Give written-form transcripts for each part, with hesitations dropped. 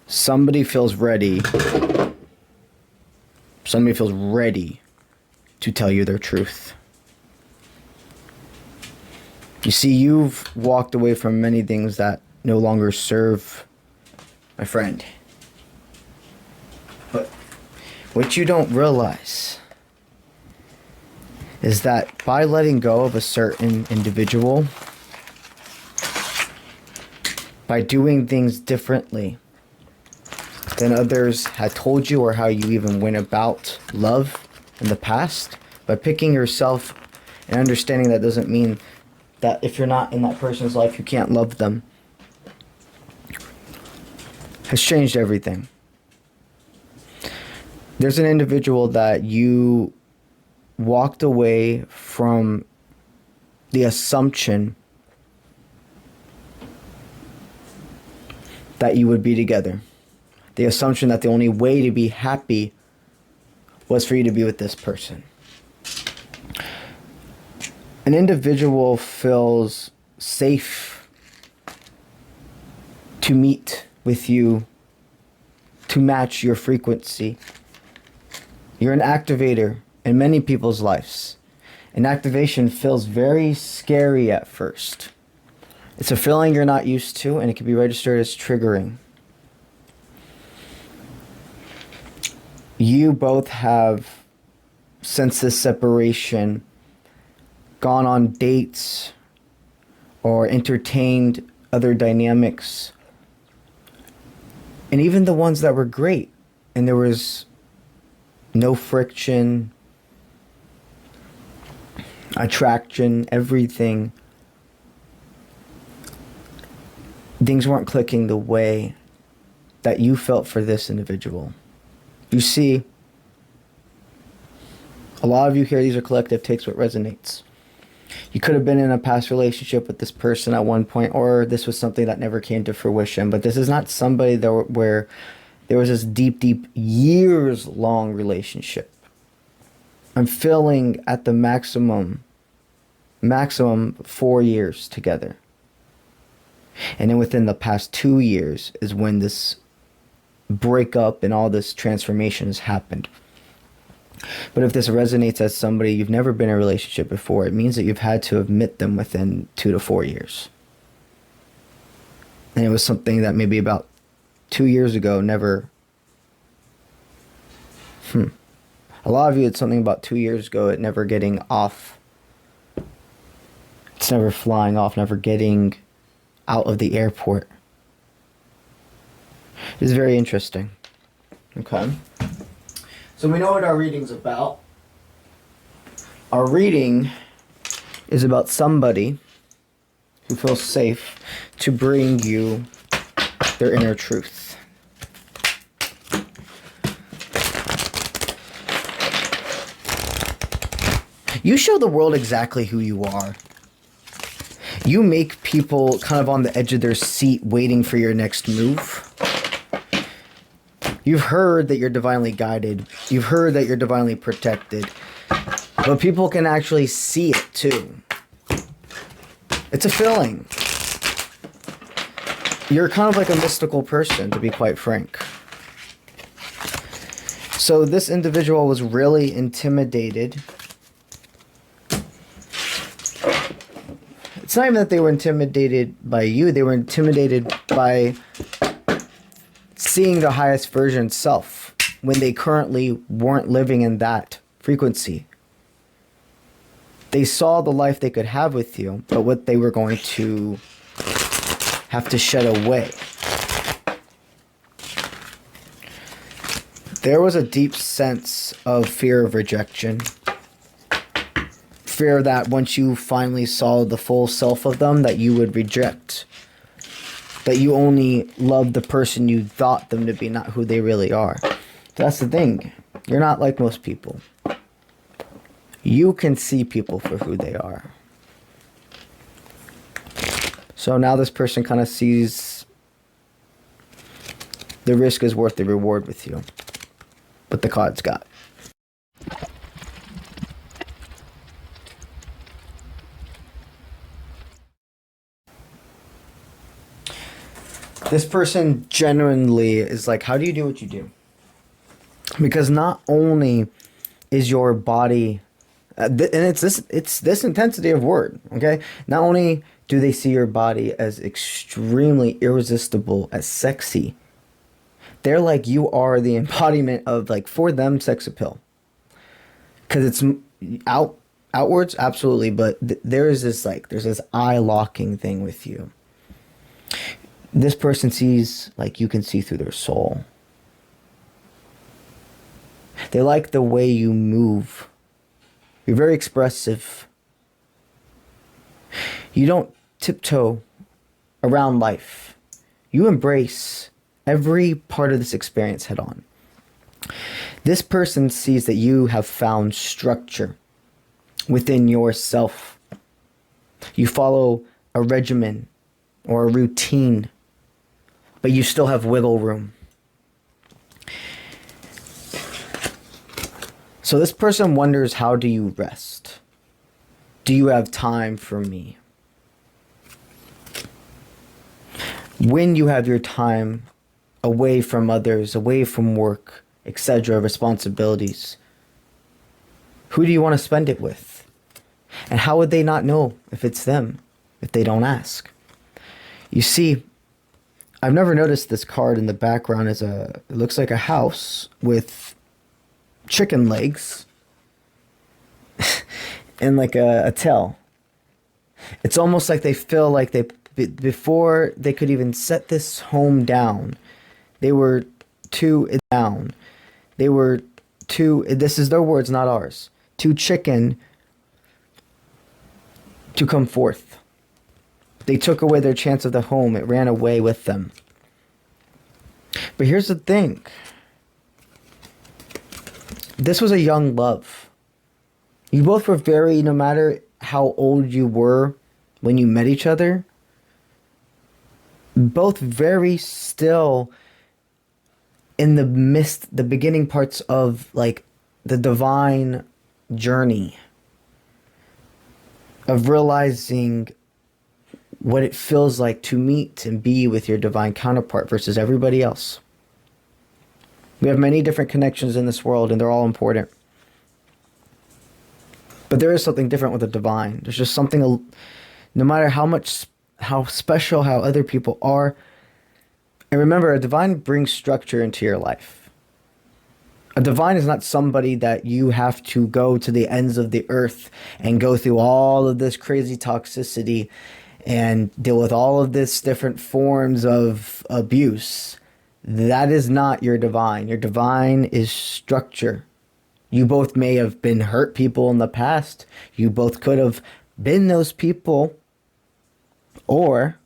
Somebody feels ready. Somebody feels ready to tell you their truth. You see, you've walked away from many things that no longer serve my friend. But what you don't realize is that by letting go of a certain individual, by doing things differently than others had told you, or how you even went about love in the past, by picking yourself and understanding that doesn't mean that if you're not in that person's life, you can't love them, has changed everything. There's an individual that you walked away from the assumption that you would be together. The assumption that the only way to be happy was for you to be with this person. An individual feels safe to meet with you, to match your frequency. You're an activator in many people's lives. And activation feels very scary at first. It's a feeling you're not used to, and it can be registered as triggering. You both have, since this separation, gone on dates or entertained other dynamics, and even the ones that were great, and there was no friction, attraction, everything. Things weren't clicking the way that you felt for this individual. You see, a lot of you here, these are collective takes what resonates. You could have been in a past relationship with this person at one point, or this was something that never came to fruition. But this is not somebody where there was this deep, years-long relationship. I'm feeling at the maximum 4 years together. And then within the past 2 years is when this breakup and all this transformation has happened. But if this resonates as somebody you've never been in a relationship before, it means that you've had to have met them within 2 to 4 years. And it was something that maybe about 2 years ago never... A lot of you, it's something about 2 years ago, it never getting off. It's never flying off, never getting out of the airport. It's very interesting. Okay. So we know what our reading's about. Our reading is about somebody who feels safe to bring you their inner truth. You show the world exactly who you are. You make people kind of on the edge of their seat waiting for your next move. You've heard that you're divinely guided. You've heard that you're divinely protected. But people can actually see it too. It's a feeling. You're kind of like a mystical person, to be quite frank. So this individual was really intimidated. It's not even that they were intimidated by you. They were intimidated by seeing the highest version self when they currently weren't living in that frequency. They saw the life they could have with you, but what they were going to have to shed away. There was a deep sense of fear of rejection. Fear that once you finally saw the full self of them, that you would reject. That you only love the person you thought them to be, not who they really are. That's the thing. You're not like most people. You can see people for who they are. So now this person kind of sees the risk is worth the reward with you. What the cards got. This person genuinely is like, how do you do what you do? Because not only is your body, and it's this intensity of word, okay? Not only do they see your body as extremely irresistible, as sexy, they're like, you are the embodiment of, like, for them, sex appeal. Because it's outwards, absolutely, but there's this eye locking thing with you. This person sees, like, you can see through their soul. They like the way you move. You're very expressive. You don't tiptoe around life. You embrace every part of this experience head on. This person sees that you have found structure within yourself. You follow a regimen or a routine, but you still have wiggle room. So this person wonders, how do you rest? Do you have time for me? When you have your time away from others, away from work, etc., responsibilities, who do you want to spend it with? And how would they not know if it's them if they don't ask? You see, I've never noticed this card in the background it looks like a house with chicken legs and like a tail. It's almost like they feel like before they could even set this home down, they were too down. They were too, this is their words, not ours, too chicken to come forth. They took away their chance of the home. It ran away with them. But here's the thing. This was a young love. You both were no matter how old you were when you met each other, both very still in the beginning parts of, like, the divine journey of realizing what it feels like to meet and be with your divine counterpart versus everybody else. We have many different connections in this world, and they're all important. But there is something different with the divine. There's just something, no matter how special, how other people are. And remember, a divine brings structure into your life. A divine is not somebody that you have to go to the ends of the earth and go through all of this crazy toxicity and deal with all of this different forms of abuse. That is not your divine. Your divine is structure. You both may have been hurt people in the past. You both could have been those people or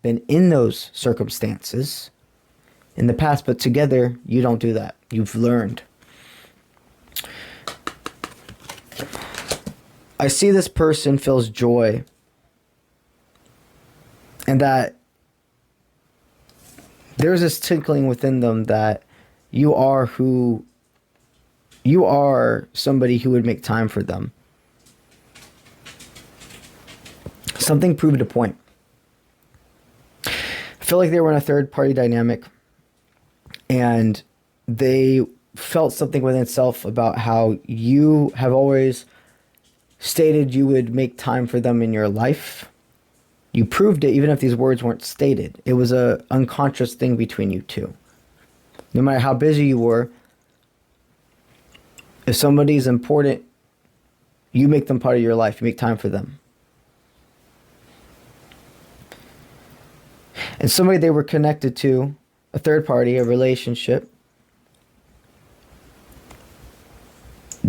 been in those circumstances in the past, but together you don't do that. You've learned. I see this person feels joy, and that there's this tinkling within them that you are somebody who would make time for them. Something proved a point. I feel like they were in a third party dynamic, and they felt something within itself about how you have always stated you would make time for them in your life. You proved it even if these words weren't stated. It was an unconscious thing between you two. No matter how busy you were, if somebody's important, you make them part of your life. You make time for them. And somebody they were connected to, a third party, a relationship,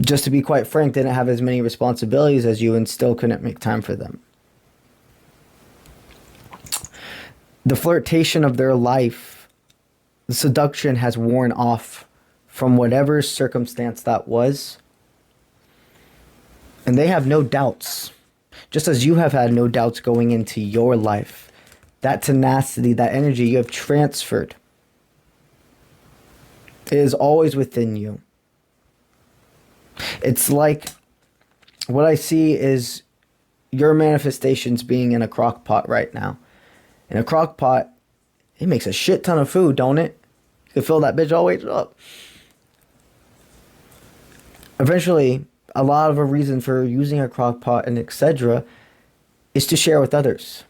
just to be quite frank, didn't have as many responsibilities as you and still couldn't make time for them. The flirtation of their life, the seduction has worn off from whatever circumstance that was. And they have no doubts. Just as you have had no doubts going into your life. That tenacity, that energy you have transferred. It is always within you. It's like, what I see is your manifestations being in a crock pot right now. And a crock pot It makes a shit ton of food, don't it? You can fill that bitch all the way up. Eventually, a lot of a reason for using a crock pot and etc. is to share with others.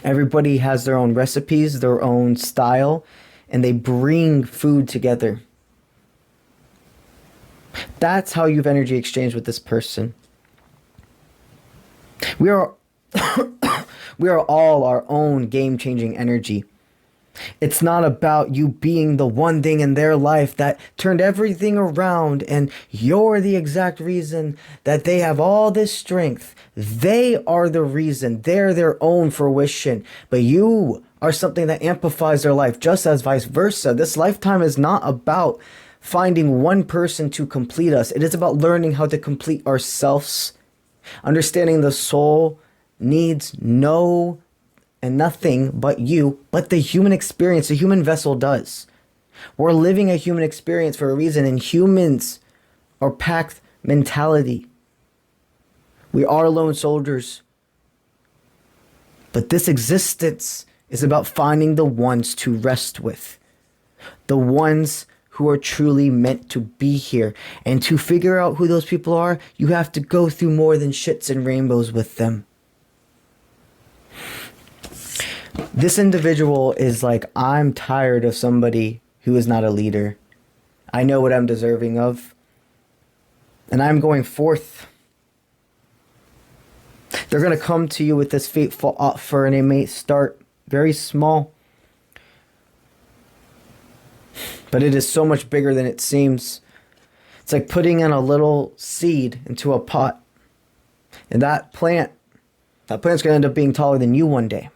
Everybody has their own recipes, their own style, and they bring food together. That's how you've energy exchanged with this person. We are we are all our own game-changing energy. It's not about you being the one thing in their life that turned everything around and you're the exact reason that they have all this strength. They are the reason. They're their own fruition. But you are something that amplifies their life, just as vice versa. This lifetime is not about finding one person to complete us. It is about learning how to complete ourselves. Understanding the soul needs no and nothing but you, but the human experience, the human vessel does. We're living a human experience for a reason, and humans are packed mentality. We are lone soldiers. But this existence is about finding the ones to rest with. The ones who are truly meant to be here. And to figure out who those people are, you have to go through more than shits and rainbows with them. This individual is like, I'm tired of somebody who is not a leader. I know what I'm deserving of, and I'm going forth. They're going to come to you with this fateful offer, and it may start very small, but it is so much bigger than it seems. It's like putting in a little seed into a pot, and that plant's going to end up being taller than you one day.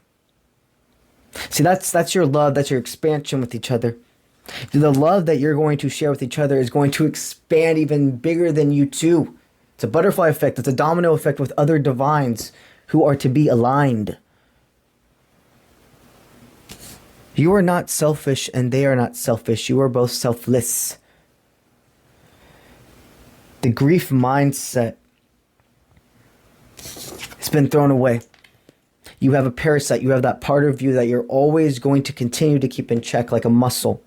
See, that's your love, that's your expansion with each other. The love that you're going to share with each other is going to expand even bigger than you too. It's a butterfly effect, it's a domino effect with other divines who are to be aligned. You are not selfish and they are not selfish. You are both selfless. The grief mindset has been thrown away. You have a parasite. You have that part of you that you're always going to continue to keep in check like a muscle.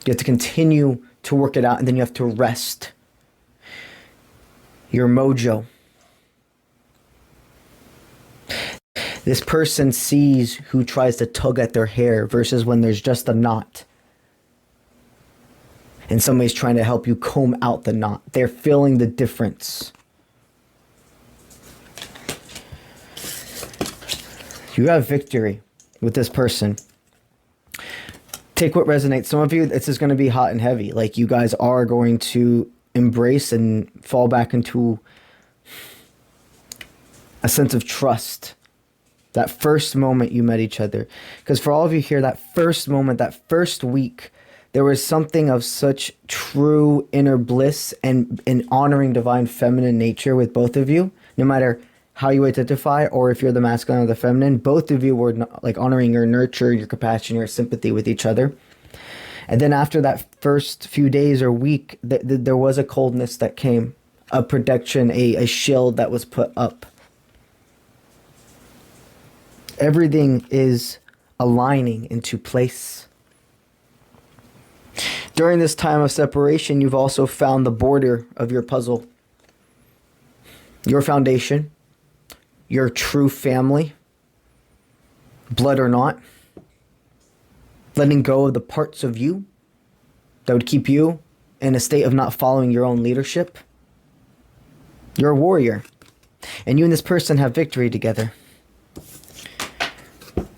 You have to continue to work it out, and then you have to rest. Your mojo. This person sees who tries to tug at their hair versus when there's just a knot. And somebody's trying to help you comb out the knot. They're feeling the difference. You have victory with this person. Take what resonates. Some of you, this is going to be hot and heavy. Like, you guys are going to embrace and fall back into a sense of trust. That first moment you met each other. Because for all of you here, that first moment, that first week, there was something of such true inner bliss and honoring divine feminine nature with both of you. No matter how you identify, or if you're the masculine or the feminine, both of you were like honoring your nurture, your compassion, your sympathy with each other. And then after that first few days or week, there was a coldness that came, a protection, a shield that was put up. Everything is aligning into place. During this time of separation, you've also found the border of your puzzle. Your foundation. Your true family, blood or not, letting go of the parts of you that would keep you in a state of not following your own leadership. You're a warrior, and you and this person have victory together.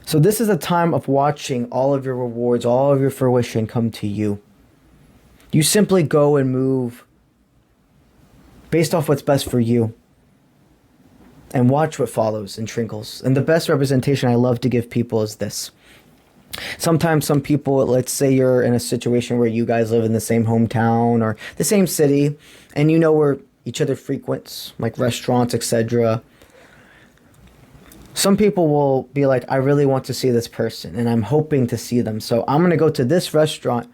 So this is a time of watching all of your rewards, all of your fruition come to you. You simply go and move based off what's best for you. And watch what follows and trickles. And the best representation I love to give people is this. Sometimes some people, let's say you're in a situation where you guys live in the same hometown or the same city, and you know where each other frequents, like restaurants, etc. Some people will be like, I really want to see this person, and I'm hoping to see them. So I'm going to go to this restaurant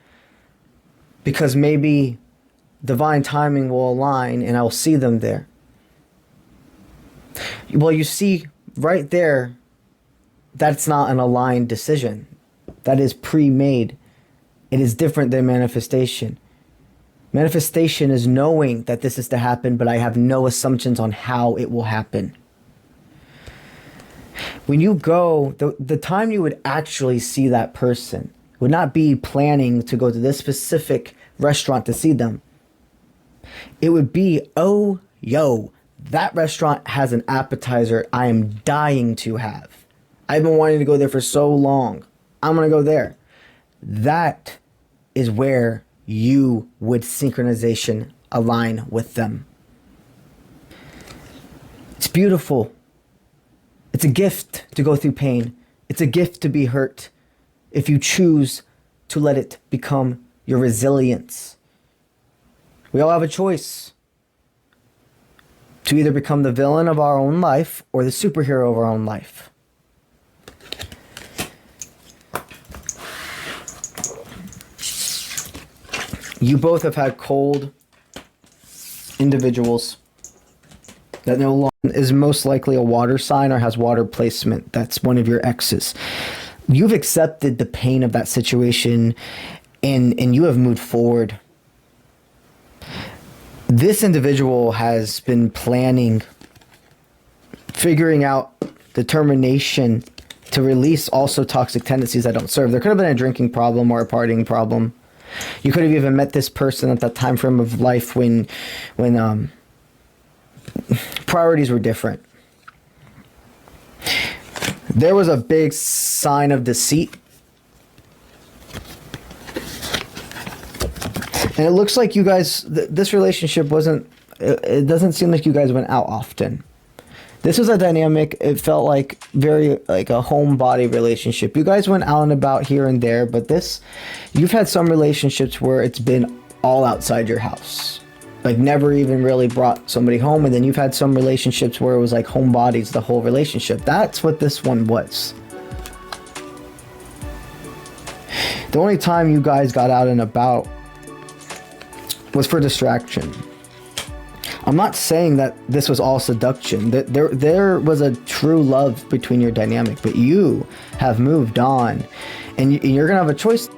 because maybe divine timing will align and I'll see them there. Well, you see right there that's not an aligned decision. That is pre-made. It is different than manifestation. Manifestation is knowing that this is to happen, but I have no assumptions on how it will happen. When you go, the time you would actually see that person would not be planning to go to this specific restaurant to see them. It would be, oh, yo, that restaurant has an appetizer I am dying to have. I've been wanting to go there for so long. I'm going to go there. That is where you would synchronization align with them. It's beautiful. It's a gift to go through pain. It's a gift to be hurt if you choose to let it become your resilience. We all have a choice to either become the villain of our own life or the superhero of our own life. You both have had cold individuals that no longer is most likely a water sign or has water placement. That's one of your exes. You've accepted the pain of that situation and you have moved forward. This individual has been planning, figuring out determination to release also toxic tendencies that don't serve. There could have been a drinking problem or a partying problem. You could have even met this person at that time frame of life when priorities were different. There was a big sign of deceit. And it looks like you guys, this relationship wasn't, it doesn't seem like you guys went out often. This was a dynamic, it felt like very like a homebody relationship. You guys went out and about here and there, but this, you've had some relationships where it's been all outside your house. Like never even really brought somebody home, and then you've had some relationships where it was like homebodies the whole relationship. That's what this one was. The only time you guys got out and about was for distraction. I'm not saying that this was all seduction. There was a true love between your dynamic, but you have moved on, and you're gonna have a choice.